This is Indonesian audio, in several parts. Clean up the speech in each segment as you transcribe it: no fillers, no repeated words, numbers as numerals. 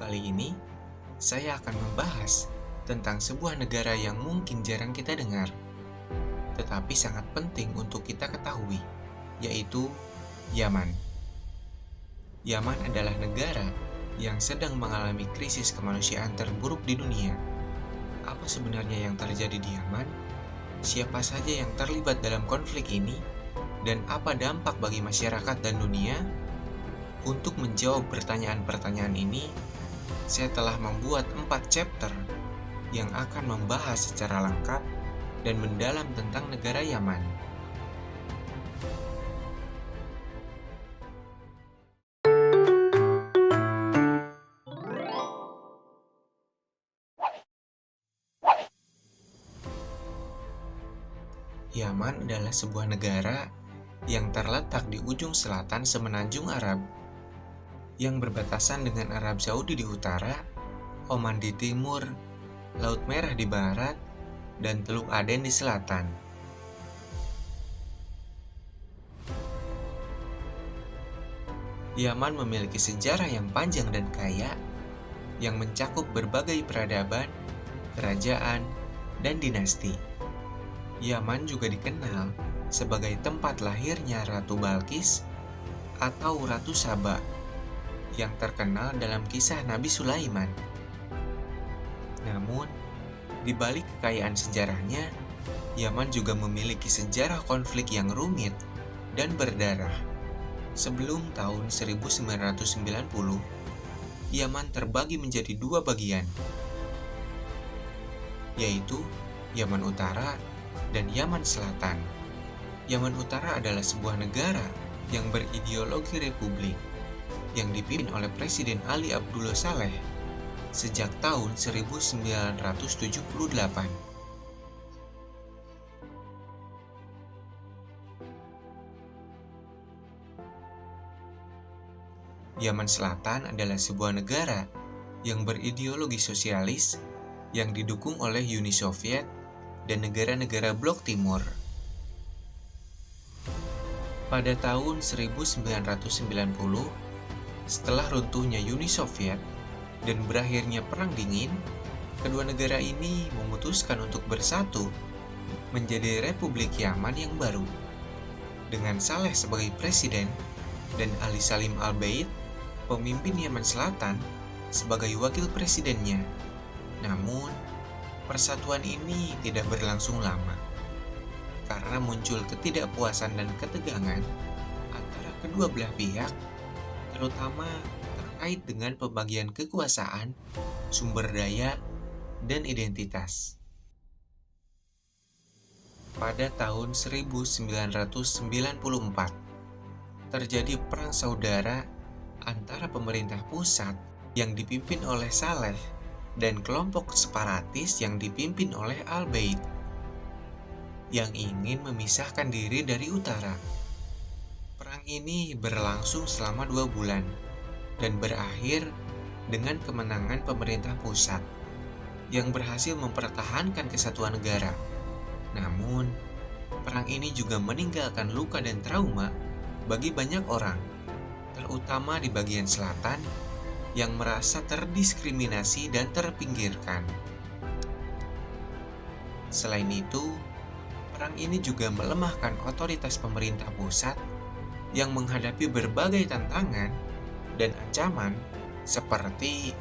Kali ini, saya akan membahas tentang sebuah negara yang mungkin jarang kita dengar, tetapi sangat penting untuk kita ketahui, yaitu Yaman. Yaman adalah negara yang sedang mengalami krisis kemanusiaan terburuk di dunia. Apa sebenarnya yang terjadi di Yaman? Siapa saja yang terlibat dalam konflik ini? Dan apa dampak bagi masyarakat dan dunia? Untuk menjawab pertanyaan-pertanyaan ini, saya telah membuat 4 chapter yang akan membahas secara lengkap dan mendalam tentang negara Yaman. Yaman adalah sebuah negara yang terletak di ujung selatan semenanjung Arab, yang berbatasan dengan Arab Saudi di utara, Oman di timur, Laut Merah di barat, dan Teluk Aden di selatan. Yaman memiliki sejarah yang panjang dan kaya, yang mencakup berbagai peradaban, kerajaan, dan dinasti. Yaman juga dikenal sebagai tempat lahirnya Ratu Balqis atau Ratu Saba, yang terkenal dalam kisah Nabi Sulaiman. Namun, di balik kekayaan sejarahnya, Yaman juga memiliki sejarah konflik yang rumit dan berdarah. Sebelum tahun 1990, Yaman terbagi menjadi 2 bagian, yaitu Yaman Utara dan Yaman Selatan. Yaman Utara adalah sebuah negara yang berideologi republik, yang dipimpin oleh Presiden Ali Abdullah Saleh sejak tahun 1978. Yaman Selatan adalah sebuah negara yang berideologi sosialis yang didukung oleh Uni Soviet dan negara-negara Blok Timur. Pada tahun 1990, setelah runtuhnya Uni Soviet dan berakhirnya Perang Dingin, kedua negara ini memutuskan untuk bersatu menjadi Republik Yaman yang baru, dengan Saleh sebagai presiden dan Ali Salim Al-Baid, pemimpin Yaman Selatan, sebagai wakil presidennya. Namun, persatuan ini tidak berlangsung lama, karena muncul ketidakpuasan dan ketegangan antara kedua belah pihak, terutama terkait dengan pembagian kekuasaan, sumber daya, dan identitas. Pada tahun 1994, terjadi perang saudara antara pemerintah pusat yang dipimpin oleh Saleh dan kelompok separatis yang dipimpin oleh Al-Baid, yang ingin memisahkan diri dari utara. Perang ini berlangsung selama 2 bulan dan berakhir dengan kemenangan pemerintah pusat yang berhasil mempertahankan kesatuan negara. Namun, perang ini juga meninggalkan luka dan trauma bagi banyak orang, terutama di bagian selatan yang merasa terdiskriminasi dan terpinggirkan. Selain itu, perang ini juga melemahkan otoritas pemerintah pusat yang menghadapi berbagai tantangan dan ancaman seperti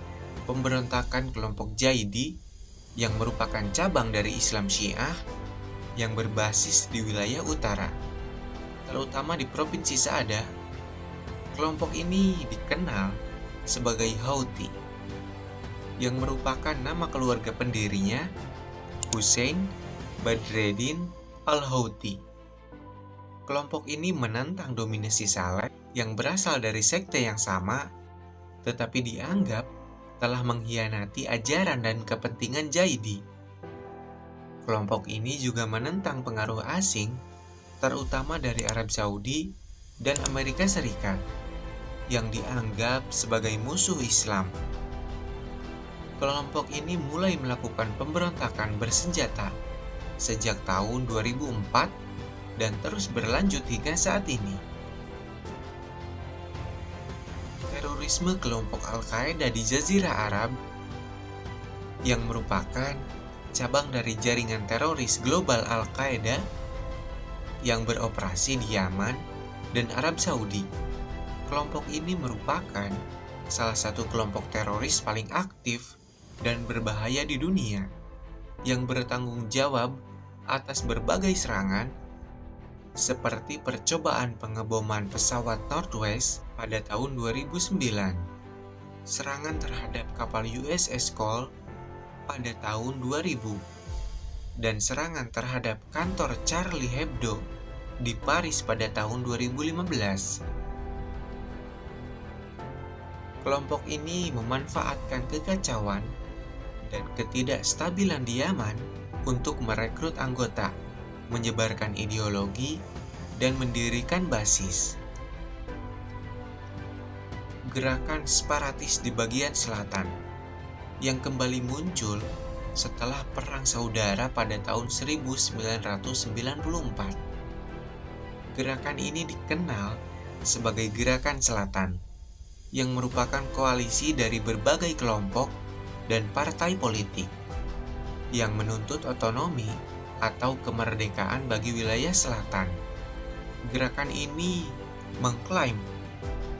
pemberontakan kelompok Zaidi yang merupakan cabang dari Islam Syiah yang berbasis di wilayah utara, terutama di Provinsi Saada. Kelompok ini dikenal sebagai Houthi, yang merupakan nama keluarga pendirinya, Hussein Badreddin Al-Houthi. Kelompok ini menentang dominasi Saleh yang berasal dari sekte yang sama, tetapi dianggap telah mengkhianati ajaran dan kepentingan Zaidi. Kelompok ini juga menentang pengaruh asing, terutama dari Arab Saudi dan Amerika Serikat, yang dianggap sebagai musuh Islam. Kelompok ini mulai melakukan pemberontakan bersenjata sejak tahun 2004 dan terus berlanjut hingga saat ini. terorisme kelompok Al-Qaeda di Jazirah Arab yang merupakan cabang dari jaringan teroris global Al-Qaeda yang beroperasi di Yaman dan Arab Saudi. Kelompok ini merupakan salah satu kelompok teroris paling aktif dan berbahaya di dunia yang bertanggung jawab atas berbagai serangan seperti percobaan pengeboman pesawat Northwest pada tahun 2009, serangan terhadap kapal USS Cole pada tahun 2000, dan serangan terhadap kantor Charlie Hebdo di Paris pada tahun 2015. Kelompok ini memanfaatkan kekacauan dan ketidakstabilan di Yaman untuk merekrut anggota, menyebarkan ideologi, dan mendirikan basis. Gerakan separatis di bagian selatan yang kembali muncul setelah Perang Saudara pada tahun 1994. Gerakan ini dikenal sebagai Gerakan Selatan, yang merupakan koalisi dari berbagai kelompok dan partai politik yang menuntut otonomi atau kemerdekaan bagi wilayah selatan. Gerakan ini mengklaim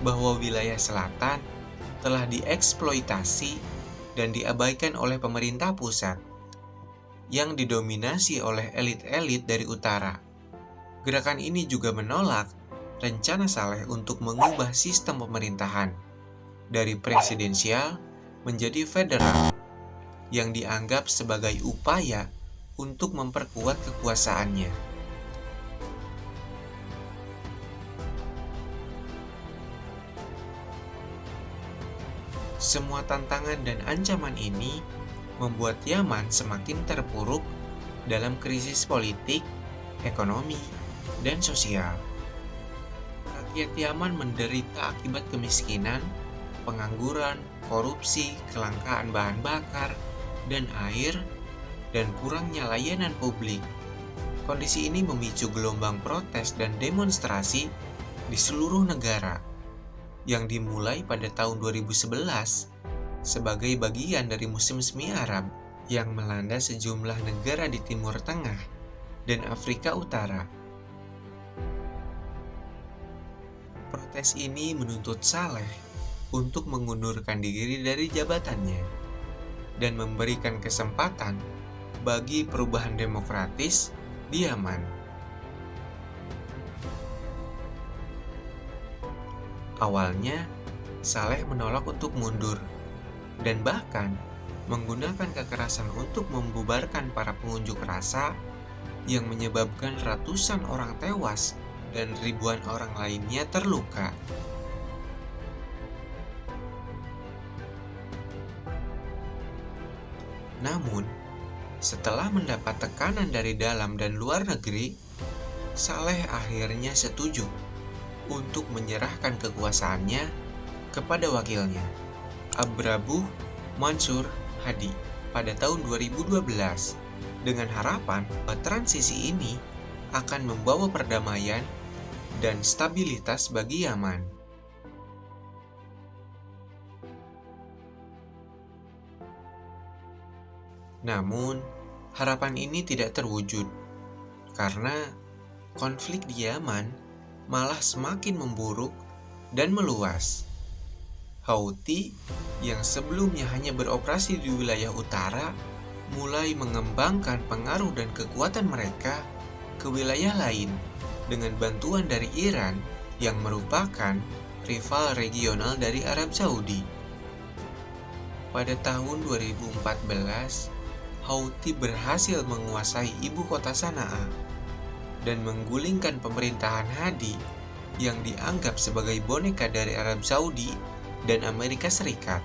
bahwa wilayah selatan telah dieksploitasi dan diabaikan oleh pemerintah pusat yang didominasi oleh elit-elit dari utara. Gerakan ini juga menolak rencana Saleh untuk mengubah sistem pemerintahan dari presidensial menjadi federal yang dianggap sebagai upaya untuk memperkuat kekuasaannya. Semua tantangan dan ancaman ini membuat Yaman semakin terpuruk dalam krisis politik, ekonomi, dan sosial. Rakyat Yaman menderita akibat kemiskinan, pengangguran, korupsi, kelangkaan bahan bakar dan air, dan kurangnya layanan publik. Kondisi ini memicu gelombang protes dan demonstrasi di seluruh negara yang dimulai pada tahun 2011 sebagai bagian dari musim semi Arab yang melanda sejumlah negara di Timur Tengah dan Afrika Utara. Protes ini menuntut Saleh untuk mengundurkan diri dari jabatannya dan memberikan kesempatan bagi perubahan demokratis di Yaman. Awalnya, Saleh menolak untuk mundur dan bahkan menggunakan kekerasan untuk membubarkan para pengunjuk rasa yang menyebabkan ratusan orang tewas dan ribuan orang lainnya terluka. Namun, setelah mendapat tekanan dari dalam dan luar negeri, Saleh akhirnya setuju untuk menyerahkan kekuasaannya kepada wakilnya, Abrabuh Mansur Hadi, pada tahun 2012, dengan harapan bahwa transisi ini akan membawa perdamaian dan stabilitas bagi Yaman. Namun, harapan ini tidak terwujud karena konflik di Yaman malah semakin memburuk dan meluas. Houthi yang sebelumnya hanya beroperasi di wilayah utara mulai mengembangkan pengaruh dan kekuatan mereka ke wilayah lain dengan bantuan dari Iran yang merupakan rival regional dari Arab Saudi. Pada tahun 2014, Houthi berhasil menguasai ibu kota Sanaa dan menggulingkan pemerintahan Hadi yang dianggap sebagai boneka dari Arab Saudi dan Amerika Serikat.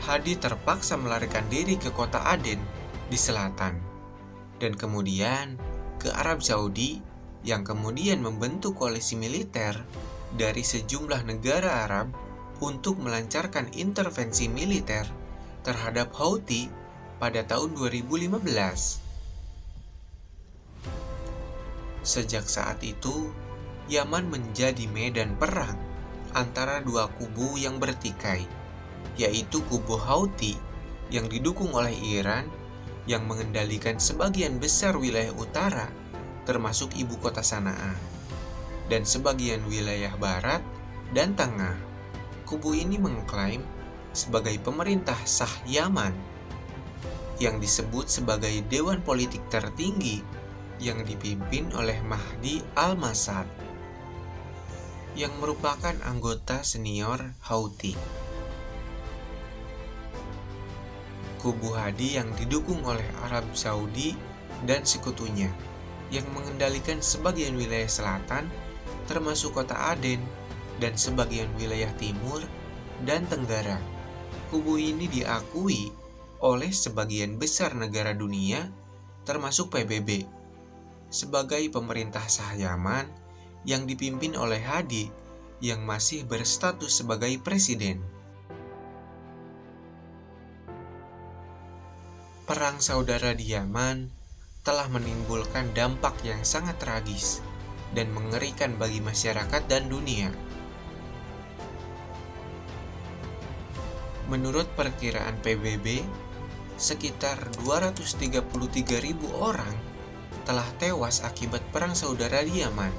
Hadi terpaksa melarikan diri ke kota Aden di selatan dan kemudian ke Arab Saudi yang kemudian membentuk koalisi militer dari sejumlah negara Arab untuk melancarkan intervensi militer terhadap Houthi pada tahun 2015. Sejak saat itu, Yaman menjadi medan perang antara dua kubu yang bertikai, yaitu kubu Houthi yang didukung oleh Iran yang mengendalikan sebagian besar wilayah utara termasuk ibu kota Sanaa, dan sebagian wilayah barat dan tengah. Kubu ini mengklaim sebagai pemerintah sah Yaman yang disebut sebagai Dewan Politik Tertinggi yang dipimpin oleh Mahdi al-Masad yang merupakan anggota senior Houthi. Kubu Hadi yang didukung oleh Arab Saudi dan sekutunya yang mengendalikan sebagian wilayah selatan termasuk kota Aden dan sebagian wilayah timur dan tenggara. Kubu ini diakui oleh sebagian besar negara dunia termasuk PBB sebagai pemerintah sah Yaman yang dipimpin oleh Hadi yang masih berstatus sebagai presiden. Perang saudara di Yaman telah menimbulkan dampak yang sangat tragis dan mengerikan bagi masyarakat dan dunia. Menurut perkiraan PBB, sekitar 233.000 orang telah tewas akibat perang saudara di Yaman,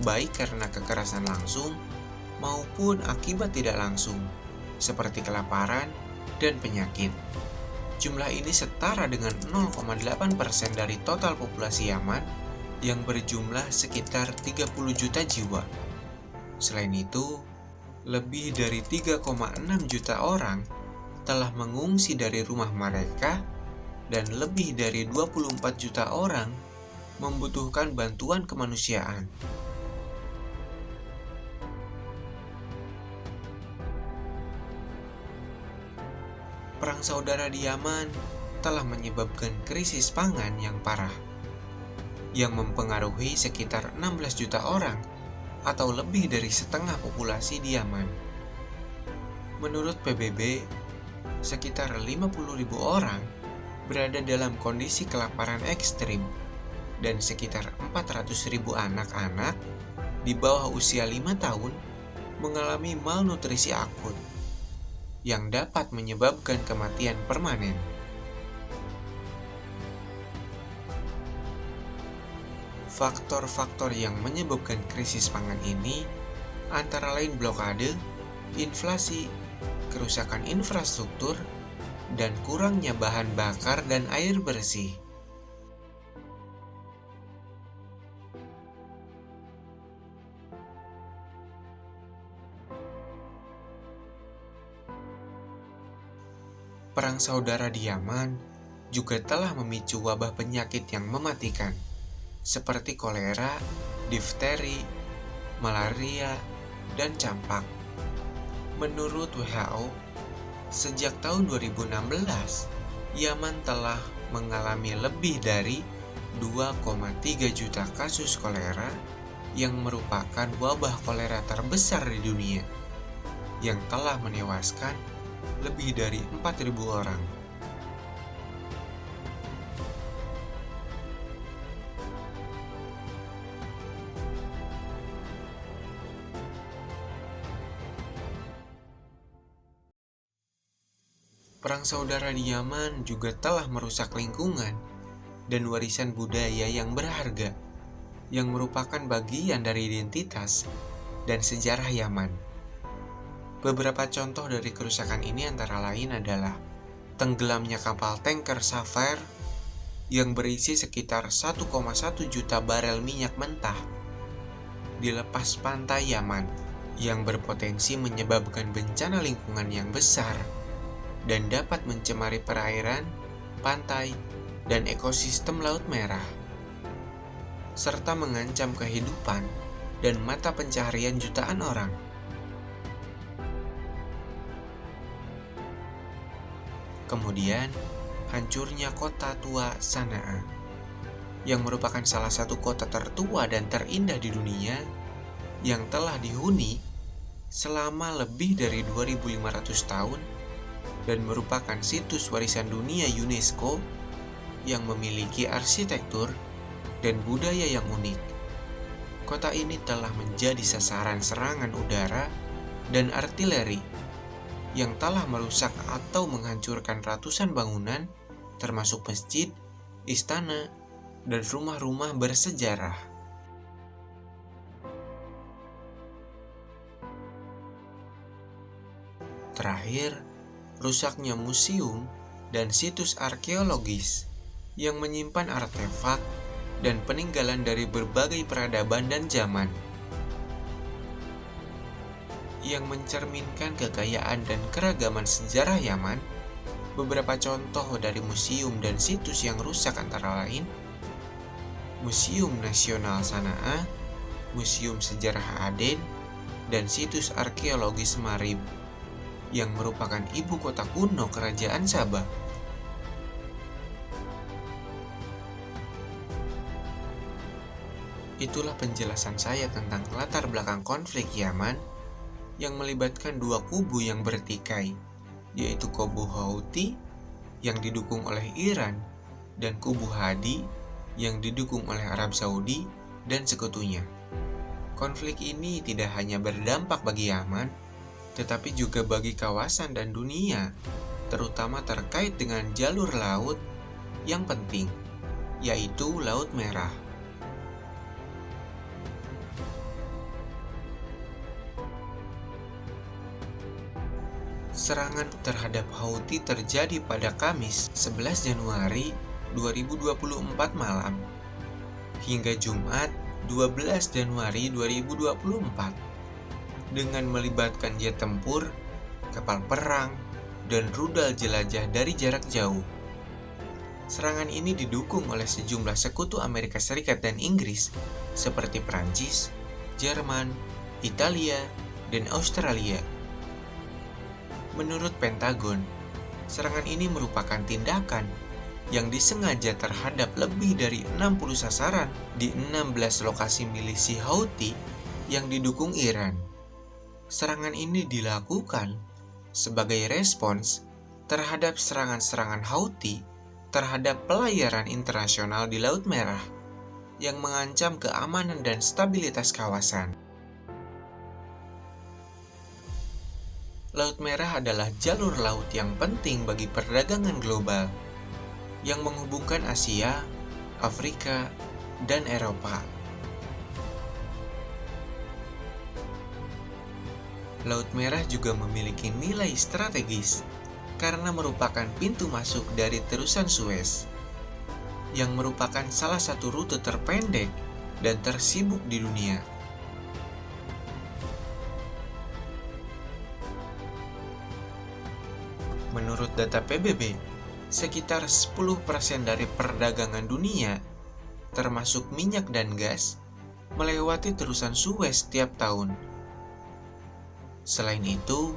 baik karena kekerasan langsung maupun akibat tidak langsung, seperti kelaparan dan penyakit. Jumlah ini setara dengan 0,8% dari total populasi Yaman yang berjumlah sekitar 30 juta jiwa. Selain itu, lebih dari 3,6 juta orang telah mengungsi dari rumah mereka dan lebih dari 24 juta orang membutuhkan bantuan kemanusiaan. Perang saudara di Yaman telah menyebabkan krisis pangan yang parah, yang mempengaruhi sekitar 16 juta orang atau lebih dari setengah populasi di Yaman. Menurut PBB, sekitar 50.000 orang berada dalam kondisi kelaparan ekstrim dan sekitar 400.000 anak-anak di bawah usia 5 tahun mengalami malnutrisi akut yang dapat menyebabkan kematian permanen. Faktor-faktor yang menyebabkan krisis pangan ini antara lain blokade, inflasi, kerusakan infrastruktur, dan kurangnya bahan bakar dan air bersih. Perang saudara di Yaman juga telah memicu wabah penyakit yang mematikan, seperti kolera, difteri, malaria, dan campak. Menurut WHO, sejak tahun 2016, Yaman telah mengalami lebih dari 2,3 juta kasus kolera yang merupakan wabah kolera terbesar di dunia, yang telah menewaskan lebih dari 4.000 orang. Perang saudara di Yaman juga telah merusak lingkungan dan warisan budaya yang berharga, yang merupakan bagian dari identitas dan sejarah Yaman. Beberapa contoh dari kerusakan ini antara lain adalah tenggelamnya kapal tanker Sapphire yang berisi sekitar 1,1 juta barel minyak mentah di lepas pantai Yaman yang berpotensi menyebabkan bencana lingkungan yang besar dan dapat mencemari perairan, pantai, dan ekosistem Laut Merah, serta mengancam kehidupan dan mata pencaharian jutaan orang. Kemudian, hancurnya kota tua Sanaa, yang merupakan salah satu kota tertua dan terindah di dunia, yang telah dihuni selama lebih dari 2.500 tahun dan merupakan situs warisan dunia UNESCO yang memiliki arsitektur dan budaya yang unik. kota ini telah menjadi sasaran serangan udara dan artileri yang telah merusak atau menghancurkan ratusan bangunan, termasuk masjid, istana, dan rumah-rumah bersejarah. Terakhir, rusaknya museum dan situs arkeologis yang menyimpan artefak dan peninggalan dari berbagai peradaban dan zaman, yang mencerminkan kekayaan dan keragaman sejarah Yaman. Beberapa contoh dari museum dan situs yang rusak antara lain: Museum Nasional Sanaa, Museum Sejarah Aden, dan situs arkeologis Marib, yang merupakan ibu kota kuno Kerajaan Sabah. Itulah penjelasan saya tentang latar belakang konflik Yaman yang melibatkan dua kubu yang bertikai, yaitu kubu Houthi yang didukung oleh Iran dan kubu Hadi yang didukung oleh Arab Saudi dan sekutunya. Konflik ini tidak hanya berdampak bagi Yaman, tetapi juga bagi kawasan dan dunia, terutama terkait dengan jalur laut yang penting, yaitu Laut Merah. Serangan terhadap Houthi terjadi pada Kamis 11 Januari 2024 malam hingga Jumat 12 Januari 2024 dengan melibatkan jet tempur, kapal perang, dan rudal jelajah dari jarak jauh. Serangan ini didukung oleh sejumlah sekutu Amerika Serikat dan Inggris seperti Prancis, Jerman, Italia, dan Australia. Menurut Pentagon, serangan ini merupakan tindakan yang disengaja terhadap lebih dari 60 sasaran di 16 lokasi milisi Houthi yang didukung Iran. Serangan ini dilakukan sebagai respons terhadap serangan-serangan Houthi terhadap pelayaran internasional di Laut Merah yang mengancam keamanan dan stabilitas kawasan. Laut Merah adalah jalur laut yang penting bagi perdagangan global yang menghubungkan Asia, Afrika, dan Eropa. Laut Merah juga memiliki nilai strategis karena merupakan pintu masuk dari terusan Suez, yang merupakan salah satu rute terpendek dan tersibuk di dunia. Menurut data PBB, sekitar 10% dari perdagangan dunia, termasuk minyak dan gas, melewati terusan Suez setiap tahun. Selain itu,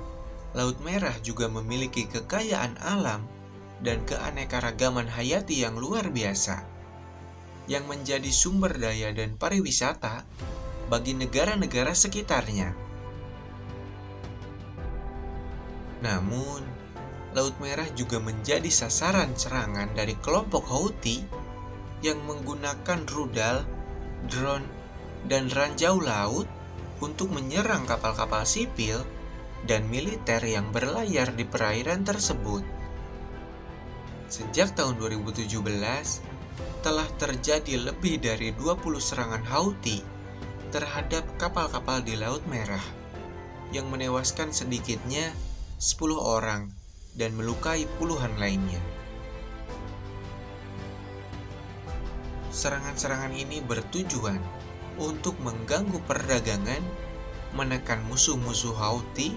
Laut Merah juga memiliki kekayaan alam dan keanekaragaman hayati yang luar biasa, yang menjadi sumber daya dan pariwisata bagi negara-negara sekitarnya. Namun, Laut Merah juga menjadi sasaran serangan dari kelompok Houthi yang menggunakan rudal, drone, dan ranjau laut untuk menyerang kapal-kapal sipil dan militer yang berlayar di perairan tersebut. Sejak tahun 2017, telah terjadi lebih dari 20 serangan Houthi terhadap kapal-kapal di Laut Merah yang menewaskan sedikitnya 10 orang dan melukai puluhan lainnya. Serangan-serangan ini bertujuan untuk mengganggu perdagangan, menekan musuh-musuh Houthi,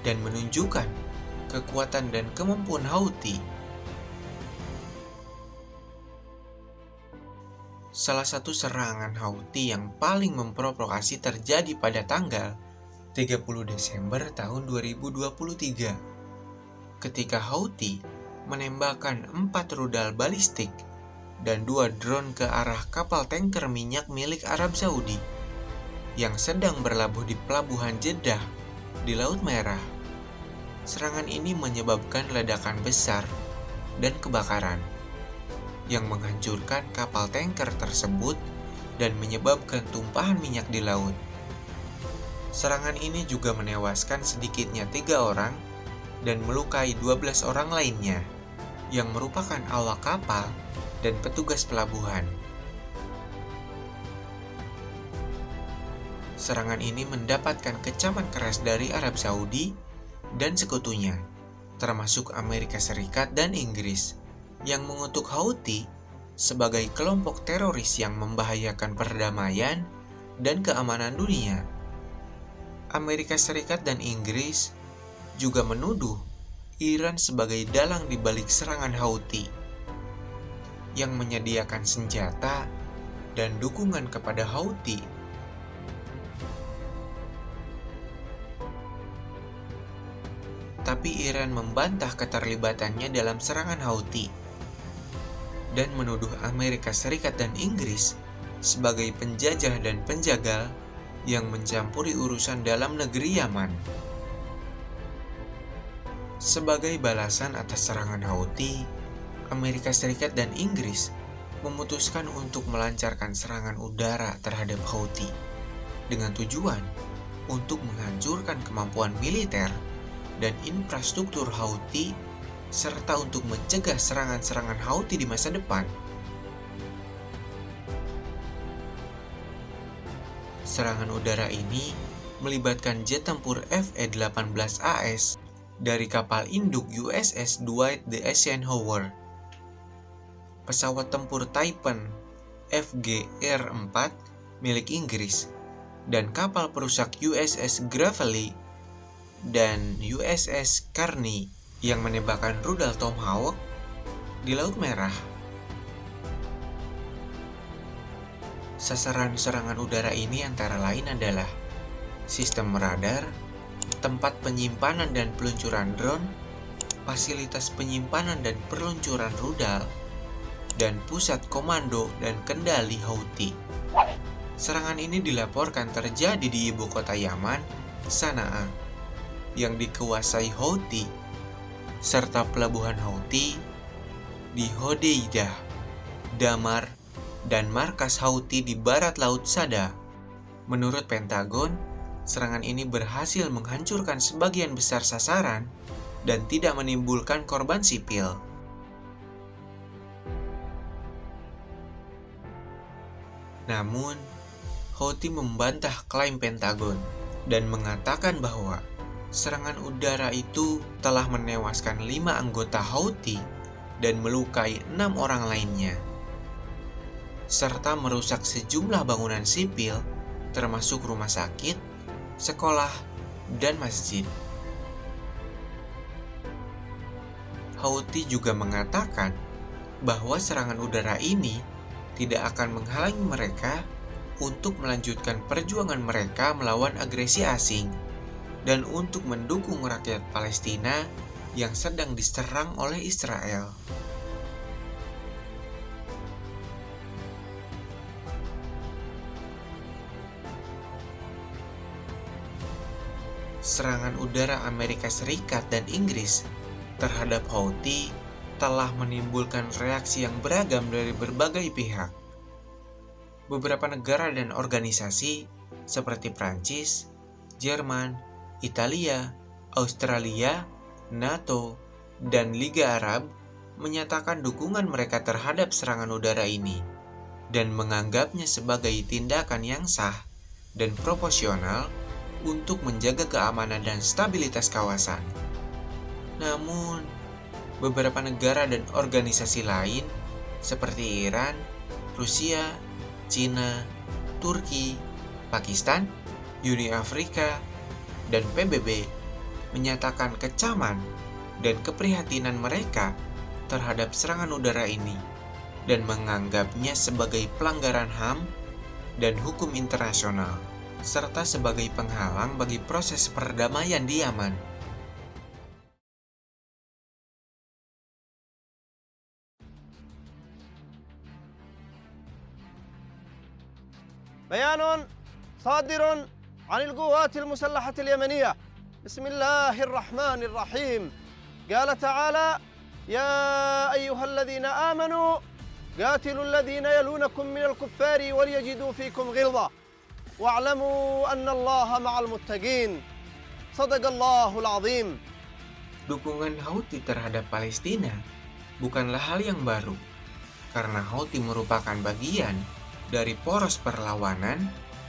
dan menunjukkan kekuatan dan kemampuan Houthi. Salah satu serangan Houthi yang paling memprovokasi terjadi pada tanggal 30 Desember tahun 2023. Ketika Houthi menembakkan 4 rudal balistik dan 2 drone ke arah kapal tanker minyak milik Arab Saudi yang sedang berlabuh di pelabuhan Jeddah di Laut Merah. Serangan ini menyebabkan ledakan besar dan kebakaran yang menghancurkan kapal tanker tersebut dan menyebabkan tumpahan minyak di laut. Serangan ini juga menewaskan sedikitnya 3 orang dan melukai 12 orang lainnya, yang merupakan awak kapal dan petugas pelabuhan. Serangan ini mendapatkan kecaman keras dari Arab Saudi dan sekutunya, termasuk Amerika Serikat dan Inggris, yang mengutuk Houthi sebagai kelompok teroris yang membahayakan perdamaian dan keamanan dunia. Amerika Serikat dan Inggris juga menuduh Iran sebagai dalang di balik serangan Houthi, yang menyediakan senjata dan dukungan kepada Houthi. Tapi Iran membantah keterlibatannya dalam serangan Houthi dan menuduh Amerika Serikat dan Inggris sebagai penjajah dan penjagal yang mencampuri urusan dalam negeri Yaman. Sebagai balasan atas serangan Houthi, Amerika Serikat dan Inggris memutuskan untuk melancarkan serangan udara terhadap Houthi dengan tujuan untuk menghancurkan kemampuan militer dan infrastruktur Houthi serta untuk mencegah serangan-serangan Houthi di masa depan. Serangan udara ini melibatkan jet tempur FA-18AS dari kapal induk USS Dwight D. Eisenhower, pesawat tempur Typhoon FGR-4 milik Inggris, dan kapal perusak USS Gravely dan USS Carney yang menembakkan rudal Tomahawk di Laut Merah. Sasaran serangan udara ini antara lain adalah sistem radar, tempat penyimpanan dan peluncuran drone, fasilitas penyimpanan dan peluncuran rudal, dan pusat komando dan kendali Houthi. Serangan ini dilaporkan terjadi di ibu kota Yaman, Sana'a, yang dikuasai Houthi, serta pelabuhan Houthi di Hodeidah, Damar, dan markas Houthi di barat laut Sada. Menurut Pentagon, serangan ini berhasil menghancurkan sebagian besar sasaran dan tidak menimbulkan korban sipil. Namun, Houthi membantah klaim Pentagon dan mengatakan bahwa serangan udara itu telah menewaskan 5 anggota Houthi dan melukai 6 orang lainnya, serta merusak sejumlah bangunan sipil termasuk rumah sakit, sekolah, dan masjid. Houthi juga mengatakan bahwa serangan udara ini tidak akan menghalangi mereka untuk melanjutkan perjuangan mereka melawan agresi asing dan untuk mendukung rakyat Palestina yang sedang diserang oleh Israel. Serangan udara Amerika Serikat dan Inggris terhadap Houthi telah menimbulkan reaksi yang beragam dari berbagai pihak. Beberapa negara dan organisasi seperti Prancis, Jerman, Italia, Australia, NATO, dan Liga Arab menyatakan dukungan mereka terhadap serangan udara ini dan menganggapnya sebagai tindakan yang sah dan proporsional untuk menjaga keamanan dan stabilitas kawasan. Namun, beberapa negara dan organisasi lain seperti Iran, Rusia, Cina, Turki, Pakistan, Uni Afrika, dan PBB menyatakan kecaman dan keprihatinan mereka terhadap serangan udara ini dan menganggapnya sebagai pelanggaran HAM dan hukum internasional, serta sebagai penghalang bagi proses perdamaian di Yaman. بيان صادر عن القوات المسلحة اليمنية بسم الله الرحمن الرحيم. قال تعالى: يا أيها الذين آمنوا قاتلوا الذين يلونكم من الكفار وليجدوا فيكم غلظة واعلموا أن الله مع المتقين صدق الله العظيم. Dukungan Houthi terhadap Palestina bukanlah hal yang baru, karena Houthi merupakan bagian dari poros perlawanan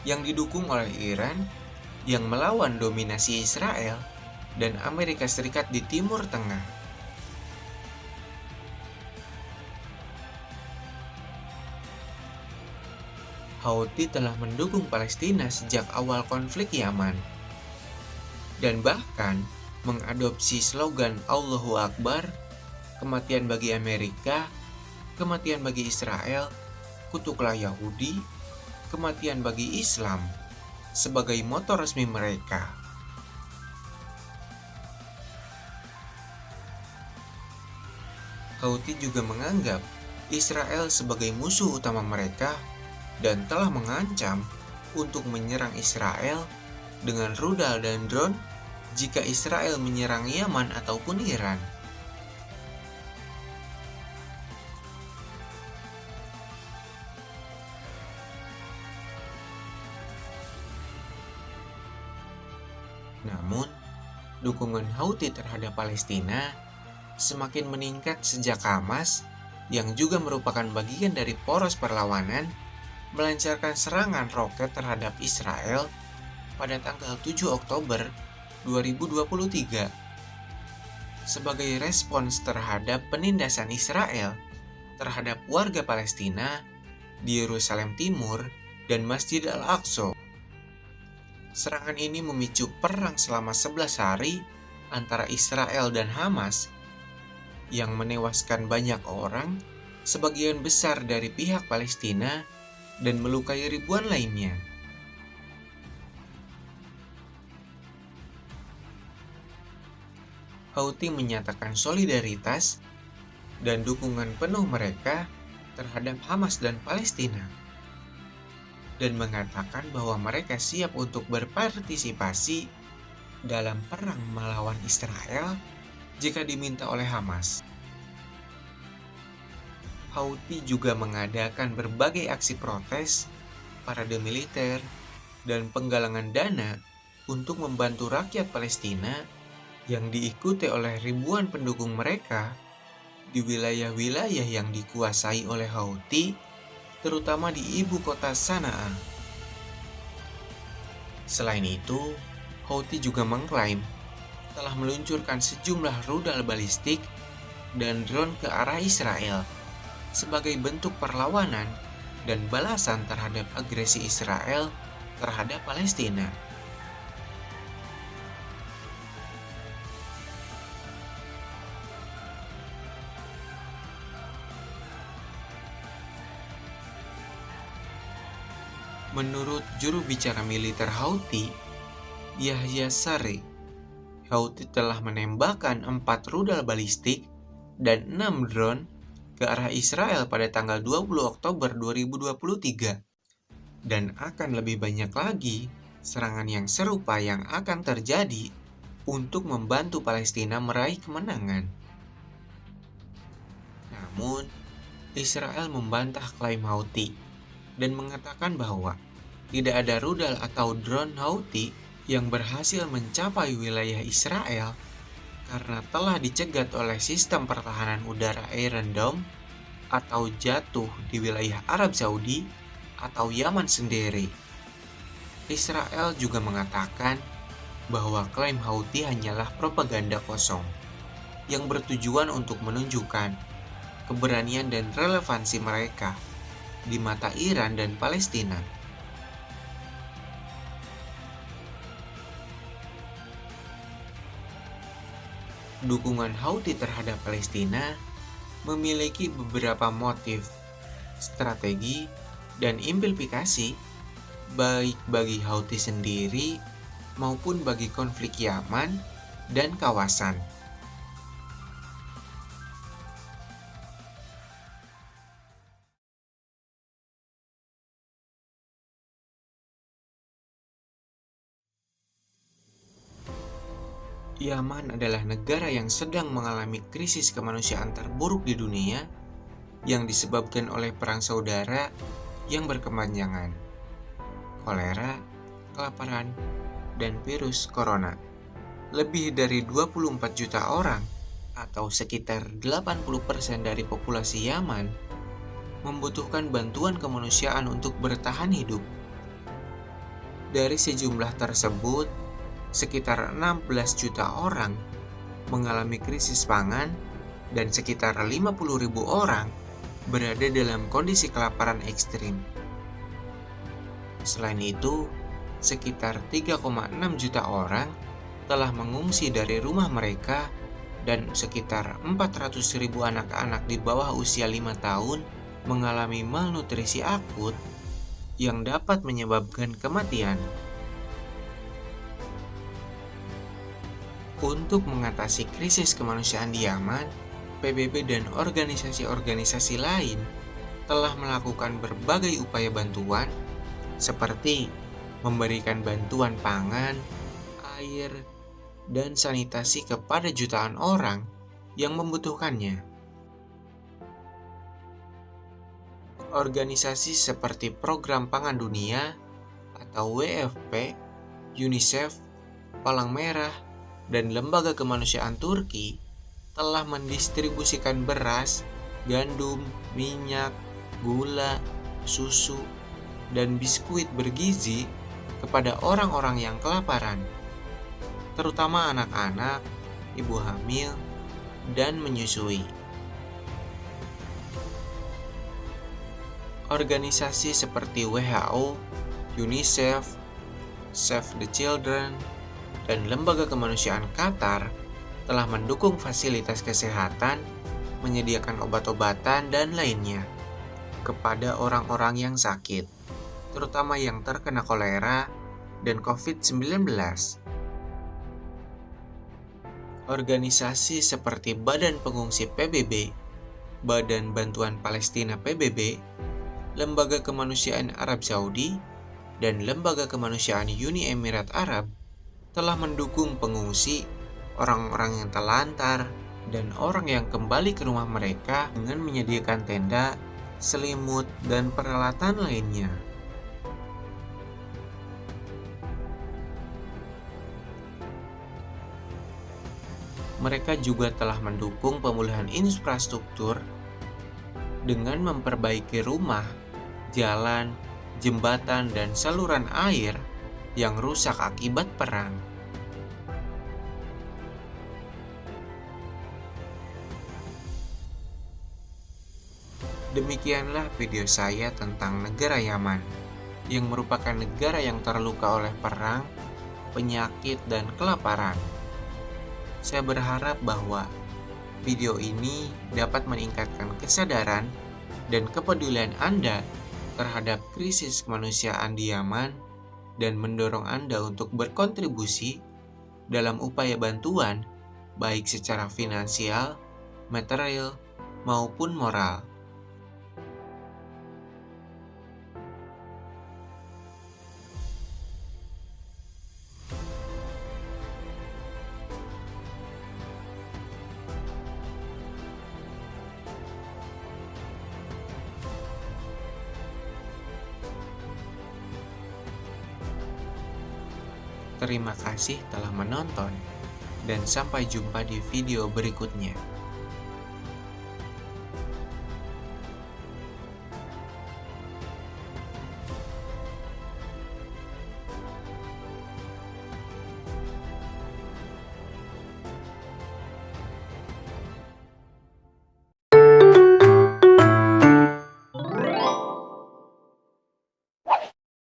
yang didukung oleh Iran yang melawan dominasi Israel dan Amerika Serikat di Timur Tengah. Houthi telah mendukung Palestina sejak awal konflik Yaman, dan bahkan mengadopsi slogan Allahu Akbar, kematian bagi Amerika, kematian bagi Israel, kutuklah Yahudi, kematian bagi Islam, sebagai moto resmi mereka. Houthi juga menganggap Israel sebagai musuh utama mereka dan telah mengancam untuk menyerang Israel dengan rudal dan drone jika Israel menyerang Yaman ataupun Iran. Namun, dukungan Houthi terhadap Palestina semakin meningkat sejak Hamas, yang juga merupakan bagian dari poros perlawanan, melancarkan serangan roket terhadap Israel pada tanggal 7 Oktober 2023 sebagai respons terhadap penindasan Israel terhadap warga Palestina di Yerusalem Timur dan Masjid Al-Aqsa. Serangan ini memicu perang selama 11 hari antara Israel dan Hamas yang menewaskan banyak orang, sebagian besar dari pihak Palestina, dan melukai ribuan lainnya. Houthi menyatakan solidaritas dan dukungan penuh mereka terhadap Hamas dan Palestina, dan mengatakan bahwa mereka siap untuk berpartisipasi dalam perang melawan Israel jika diminta oleh Hamas. Houthi juga mengadakan berbagai aksi protes, parade militer, dan penggalangan dana untuk membantu rakyat Palestina yang diikuti oleh ribuan pendukung mereka di wilayah-wilayah yang dikuasai oleh Houthi, terutama di ibu kota Sanaa. Selain itu, Houthi juga mengklaim telah meluncurkan sejumlah rudal balistik dan drone ke arah Israel sebagai bentuk perlawanan dan balasan terhadap agresi Israel terhadap Palestina. Menurut juru bicara militer Houthi, Yahya Saree, Houthi telah menembakkan 4 rudal balistik dan 6 drone ke arah Israel pada tanggal 20 Oktober 2023, dan akan lebih banyak lagi serangan yang serupa yang akan terjadi untuk membantu Palestina meraih kemenangan. Namun, Israel membantah klaim Houthi dan mengatakan bahwa tidak ada rudal atau drone Houthi yang berhasil mencapai wilayah Israel karena telah dicegat oleh sistem pertahanan udara Iron Dome atau jatuh di wilayah Arab Saudi atau Yaman sendiri. Israel juga mengatakan bahwa klaim Houthi hanyalah propaganda kosong yang bertujuan untuk menunjukkan keberanian dan relevansi mereka di mata Iran dan Palestina. Dukungan Houthi terhadap Palestina memiliki beberapa motif, strategi, dan implikasi baik bagi Houthi sendiri maupun bagi konflik Yaman dan kawasan. Yaman adalah negara yang sedang mengalami krisis kemanusiaan terburuk di dunia yang disebabkan oleh perang saudara yang berkepanjangan, kolera, kelaparan, dan virus corona. Lebih dari 24 juta orang atau sekitar 80% dari populasi Yaman membutuhkan bantuan kemanusiaan untuk bertahan hidup. Dari sejumlah tersebut, sekitar 16 juta orang mengalami krisis pangan dan sekitar 50.000 orang berada dalam kondisi kelaparan ekstrim. Selain itu, sekitar 3,6 juta orang telah mengungsi dari rumah mereka dan sekitar 400.000 anak-anak di bawah usia 5 tahun mengalami malnutrisi akut yang dapat menyebabkan kematian. Untuk mengatasi krisis kemanusiaan di Yaman, PBB dan organisasi-organisasi lain telah melakukan berbagai upaya bantuan seperti memberikan bantuan pangan, air, dan sanitasi kepada jutaan orang yang membutuhkannya. Organisasi seperti Program Pangan Dunia atau WFP, UNICEF, Palang Merah, dan Lembaga Kemanusiaan Turki telah mendistribusikan beras, gandum, minyak, gula, susu, dan biskuit bergizi kepada orang-orang yang kelaparan, terutama anak-anak, ibu hamil, dan menyusui. Organisasi seperti WHO, UNICEF, Save the Children, dan Lembaga Kemanusiaan Qatar telah mendukung fasilitas kesehatan, menyediakan obat-obatan, dan lainnya kepada orang-orang yang sakit, terutama yang terkena kolera dan COVID-19. Organisasi seperti Badan Pengungsi PBB, Badan Bantuan Palestina PBB, Lembaga Kemanusiaan Arab Saudi, dan Lembaga Kemanusiaan Uni Emirat Arab telah mendukung pengungsi, orang-orang yang terlantar, dan orang yang kembali ke rumah mereka dengan menyediakan tenda, selimut, dan peralatan lainnya. Mereka juga telah mendukung pemulihan infrastruktur dengan memperbaiki rumah, jalan, jembatan, dan saluran air yang rusak akibat perang. Demikianlah video saya tentang negara Yaman, yang merupakan negara yang terluka oleh perang, penyakit, dan kelaparan. Saya berharap bahwa video ini dapat meningkatkan kesadaran dan kepedulian Anda terhadap krisis kemanusiaan di Yaman dan mendorong Anda untuk berkontribusi dalam upaya bantuan baik secara finansial, material, maupun moral. Terima kasih telah menonton, dan sampai jumpa di video berikutnya.